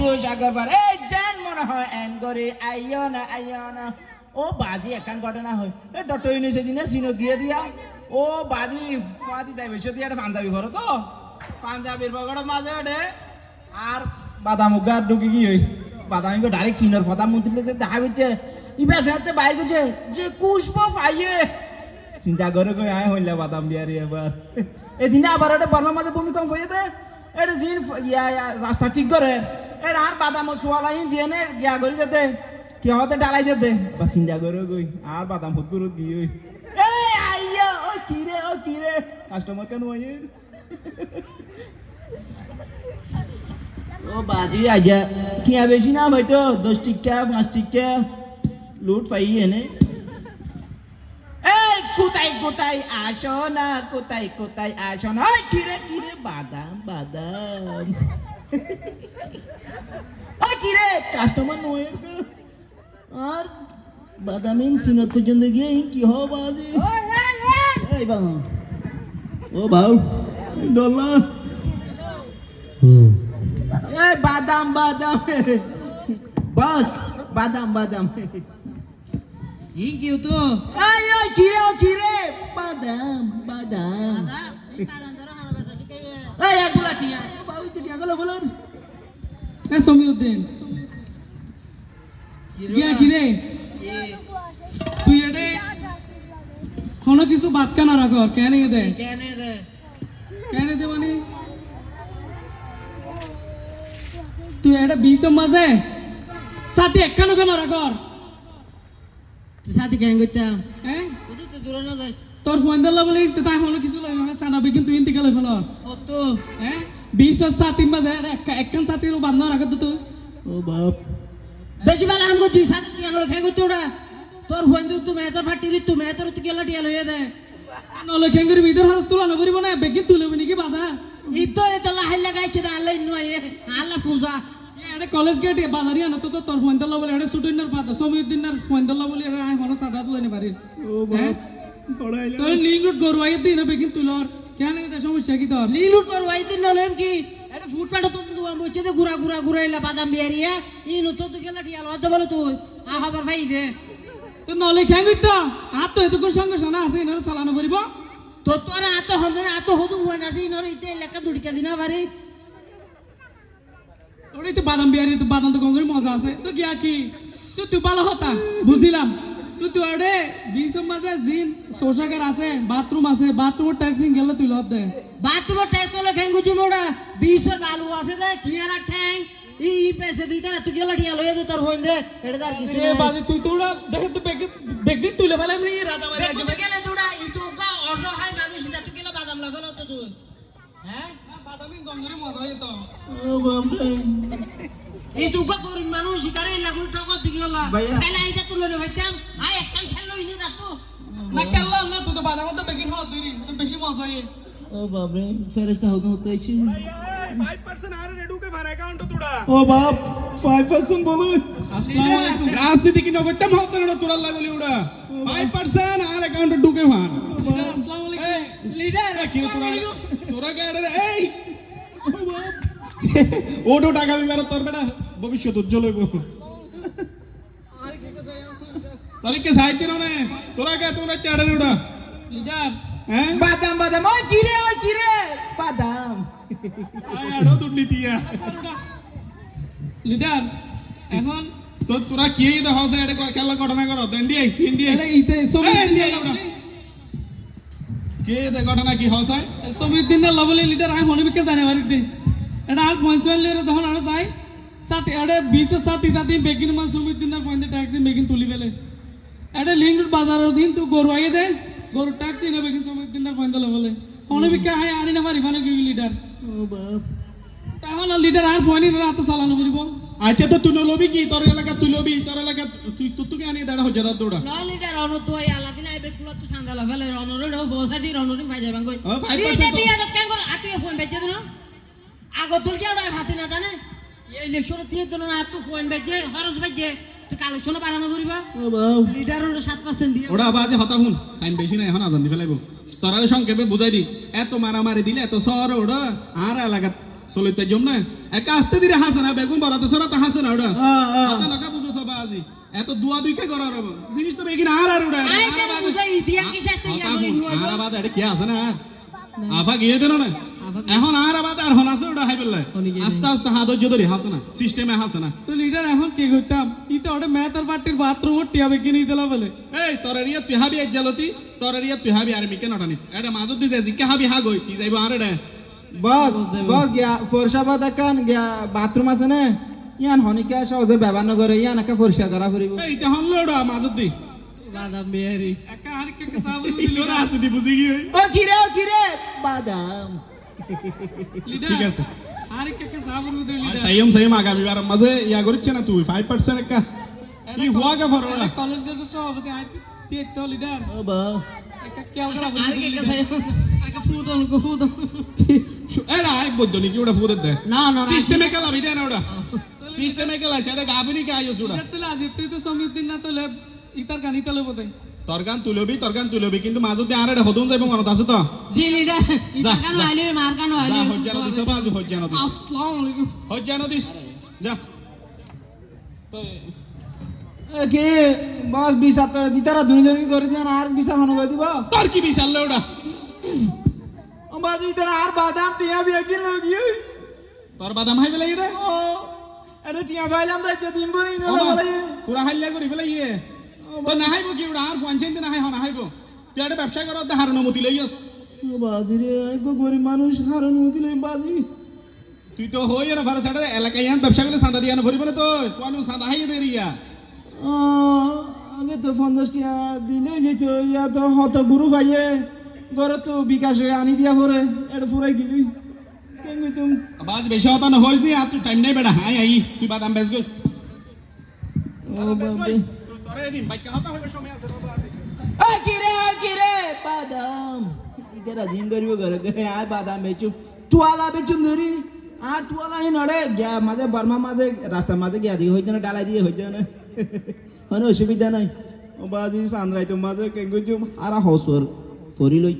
আগরবার এই জান মনে হয় এন করে আইও না ও বাজি একান ঘটনা হয় এ ডটই নি সেদিনে সিনো দিয়ে দিয়া ও বাজি পাতি যাইবে সেদি একটা পাঞ্জাবি ভরো তো পাঞ্জাবির বগড় মাঝে ওঠে আর বাদাম উগা ঢুকি কি হই বাদামি গো ডাইরেক্ট সিনোর প্রধানমন্ত্রী যে দেখা গেছে ইবা যাতে বাইর গেছে যে কুশপ পাইয়ে চিন্তা করে কই আয় হইলা বাদাম বিয়ারি এবার এদিনে আবার একটা বর্মার মাঝে ভূমিকম্প হয়েছে এটা জিন রাস্তা ঠিক করে এটা আর বাদাম সোয়ালাই দিয়ে নে গিয়া করি যেতে কি হতে ডালাই যেতে বা চিন্তা করে কই আর বাদাম হতুর কি ওই এই আইয়া ও কিরে কাস্টমার কেন আইয়ে ও বাজি আইয়া টিয়া বেশি না হয়তো 10 টিকা 5 টিকা লুট পাই এনে এই কোথায় আসো না কোথায় আসো না কিরে বাদাম ওই কিরে কাস্টমার নয় আর বাদামিন সিনত পর্যন্ত গিয়ে কি হো বাজি এই বাবা ও বাউ ডলার এই বাদাম বস বাদাম ই কিউ তো এই কিরে বাদাম এই বাদাম ধরো হানা বেচা ঠিক এই এগুলা টিয়া বাউ টিয়া গেল বলেন এ সমীউদ্দিন গিয়া কিরে তুই এডে কোনো কিছু বাদ কেন রাখ কেন দে কেন দে মানে তুই এটা 20 মাঝে সাথে একখানো কেন রাখ সাথে গ্যাং করতাম হ্যাঁ ওদের তো দূর না যাস তোর ফোন দিলা বলে তাই কোনো কিছু লই না সানাবে কিন্তু ইনতি গেল ফেল ও তো হ্যাঁ 20 সাথে মাঝে একখান সাথে বান্ধ রাখ তো ও বাপ বেশি বেলা আমগো দুই সাথে কি আমরা গ্যাং করতে ওরা তোর ফোন দিউ তুমি এত ফাটিরি তুমি এত তো গেলা টিয়া লইয়া দে নলে খেঙ্গুরি ভিতর হারস তুলা না করিব না বেগিন তুলবে নাকি বাজা ই তো এত লাহাই লাগাইছে না আল্লাহ নয় আল্লাহ পূজা এটা কলেজ গেট বাজারি আনো তো তোর ফোন দিলা বলে এটা সুটইনার ফাদা সমীউদ্দিনের ফোন দিলা বলে এটা আই হনো সাদা তুলে নে পারি ও বাপ পড়াইলা তোর লিঙ্ক গরুয়াই দিন বেগিন তুলর কেন এটা সমস্যা কি তোর লিলুট কর ওয়াইতে নলেম কি এটা ফুটপাতে তো দুয়া মইছে দে ঘুরাইলা বাদাম বিয়ারিয়া ই নত তো গেলা টিয়া লওয়া বলে তুই আহাবার ভাই দে তো নলে খেঙ্গুই তো আর তো এত কোন সঙ্গে শোনা আছে এনার চালানো করিব তো তোর আত হন্দে আত হদু হই না সি নরে ইতে লেখা দুড়িকা দিনা বারে ওই তো বাদাম বিয়ারি তো বাদাম তো গঙ্গের মজা আছে তো গিয়া কি তুই ভালো হতা বুঝিলাম তুই ওরে 20 মাঝে জিন শৌচাগার আছে বাথরুম আছে বাথরুমের ট্যাক্সিং গেলে তুই লত দে বাথরুম ট্যাক্স হলো খেঙ্গু জুমোড়া 20 বালু আছে দে কিয়ারা ঠ্যাং ই পয়সা দিতা না তুই গেলা টিয়া লইয়া দে তোর হইন দে এটা তার কিছু এ বাজি তুই তোরা দেখে তো বেগিন তুলে ফেলে আমি রাজা মারি দেখো তো গেলে তোরা ই তো গা অসহায় মানুষ এটা তুই গেলা বাদাম লাগানো তো তুই হ্যাঁ বাদামি গঙ্গের মজা হয় তো ও বাপ এই তো গা গরিব মানুষ ইতারে লাগুন টাকা দিগি হলা ভাইয়া। তাইলে আইতা তুলে নে ভাইতাম আই একটাই খেললো ইনি দাতো না কেল্লা না তুই তো বাদাম তো বেগিন হওয়া তুই তো বেশি মজা হয় ও বাপ রে ফেরেশতা হতে আইছি 5% আর রেডুকে ভার অ্যাকাউন্ট তোড়া ও বাপ 5% বলে আসসালামু আলাইকুম রাজনীতি কি নগরটা মহত্ব না তোড়া লাগলি উড়া 5% আর অ্যাকাউন্ট ঢুকে ভার আসসালামু আলাইকুম লিডার কি তোরা গাড়ে এই ও বাপ ওটো টাকা বিবার তোর বেটা ভবিষ্যৎ উজ্জ্বল হইব তারিখে সাইতে না তোরা কে তোরা চাড়ে উড়া লিডার হ্যাঁ বাদাম ওই কিরে বাদাম আয় আড়ো দুর্নীতিয়া লিডার এখন তো তোরা কি দেখাছে এটা খেলা ঘটনা করো দেন দিয়ে পিন দিয়ে এটা ইতে কে দে ঘটনা কি হসায় সমীউদ্দিন লবলি লিডার আই হনিবিকে জানে বাড়ি দে এটা আজ পঞ্চায়েত যখন আর যাই সাথে এটা 20 সাথে তাতে বেগিন মান সমীউদ্দিনের পয়েন্টে ট্যাক্সি বেগিন তুলি ফেলে এটা লিঙ্ক বাজারের দিন তুই গরু আইয়ে দে গরু ট্যাক্সি না বেগিন সমীউদ্দিনের পয়েন্টে লবলে হনিবিকে হাই আনি না মারি ফানে গিয়ে লিডার ও বাপ তাহলে লিডার আর ফোনই রাত চালানো করিব আচ্ছা তো তুই লবি কি তোর এলাকা তুই লবি তোর এলাকা তুই তুই আনি দাঁড়া হয়ে যা দৌড়া ন লিটার অন তো আই আলা দিন আইবে কুলা তো সাঙ্গা লাগালে অনরে নো বসা দি অনরে ভাই যাবাং কই ও, 5% এই যে বিয়া তো কেন কর আতে ফোন বেচে দিন আগো তুল কি ওরা হাতে না জানে এই ইলেকশন দিয়ে দিন না তো ফোন বেচে খরচ বেচে তো কালেকশন বাড়ানো করিবা ও বাপ লিটার 7% দিয়ে ওরা বাজে হতা হুন টাইম বেশি নাই এখন আজান দি ফেলাইব তোরারে সংক্ষেপে বুঝাই দি এত মারামারি দিলে এত সর ওড়া আর এলাকা চলিতে জম না একা আস্তে ধীরে হাসে না বেগুন বরাতে সরাতে হাসে না ওটা কথা নাকা বুঝো সবা আজি এত দুয়া দুইকে করার হবে জিনিস তো বেগিন আর ওটা আই কেন বুঝাই ইতিহাস কি শাস্তি আর আবাদ এটা কি আছে না আফা গিয়ে দেন না এখন আর আবাদ আর হন আছে ওটা হাই বললে আস্তে আস্তে হাত ধৈর্য ধরে হাসে না সিস্টেমে হাসে না তো লিডার এখন কি করতাম ইতে ওটা ম্যাথ আর পার্টির বাথরুম টিয়া বেগিন দিলা বলে এই তরারিয়া তুই হাবি এক জালতি তরারিয়া তুই হাবি আর মিকে নটানিস এটা মাজত দিছে জিকে হাবি হা গই কি যাইবো আর এটা বস বস গিয়া ফরসাবাদ একান গিয়া বাথরুম আছে না ইয়ান হনিকা সহজে ব্যবহার নগরে ইয়ান একা পরিষ্কার করা ফুরিব এই তে হন লোড়া মাজত দি বাদাম বেহারি একা আর কে সাবুন তোরা আছে দি বুঝি কি ও কিরে বাদাম লিডার ঠিক আছে আর কে সাবুন লিডার সাইম আগামী বার মাঝে ইয়া করছে না তুই 5% একা কি হুয়া কা ফরোড়া কলেজ গেল সভাপতি আইতে তে তো লিডার ও বা একা কেউ করা আর কে সাই আগে ফুদন ফুদন এরা আই বৈদ্য নাকি ওটা ফুদের দেয় না না সিস্টেমে কালা বিদে না ওটা সিস্টেমে কালা সেটা গাবিনি কে আইস ওটা তুই আজ তুই তো সমীর দিন না তো ইতার গানি তলে বোধ তরকান তুলবি কিন্তু মাজত দিয়ে আর এটা হদন যাইব মনত আছে তো জি লিডার ইতাকান আইলে মারকান আইলে যা হজ্জা নদী সব আজ হজ্জা নদী আসসালামু আলাইকুম হজ্জা নদী যা তো কে বস বিসা তো দিতারা দুনিজনকে করে দিয়ান আর বিসা মনে করে দিব তোর কি বিশাল ওটা ও বাস দিতারা আর বাদাম টিয়া বিয়া কি লাগি তোর বাদাম হাই বেলাই রে ও আরে টিয়া ভাইলাম দাইতে দিন বলি না বলে পুরা হাইলা করি ফেলাই ইয়ে তো না হাইব কি ওটা আর পঞ্চায়েত না হাই হনা হাইব তুই একটা ব্যবসা করো তে হারণ মতি লইয়াস ও বাজি রে গো গরিব মানুষ হারন হইতিলে বাজি তুই তো হই না ভালো সাড়ে এলাকায় ইয়ান ব্যবসা করলে চাঁদা দিয়া না ভরিব না তো কোন চাঁদা হাইয়ে দে রিয়া আগে তো 50 টিয়া দিলে যেত ইয়া তো হত গুরু ভাইয়ে ঘরে তো বিকাশ হয়ে আনি দিয়া পরে এটা ফুরাই গেলি কেন তুমি বাজ বেশি হতা না হইস নি আর তুই টাইম নাই বেটা হাই আই তুই বাদাম বেচ গই ও বাবা তোরে দিন বাইক হতা হইবে সময় আছে কিরে বাদাম ইতারা জিম করিব ঘরে আর বাদাম বেচু টুয়ালা বেচু ধরি আর টুয়ালা হি নড়ে গিয়া মাঝে বর্মা মাঝে রাস্তার মাঝে গিয়া দিয়ে হইতো না ডালাই দিয়ে হইতো না মানে অসুবিধা নাই ও বাজি সান্দ্রাই তো মাঝে কেঙ্গুজুম আর হসর করি লই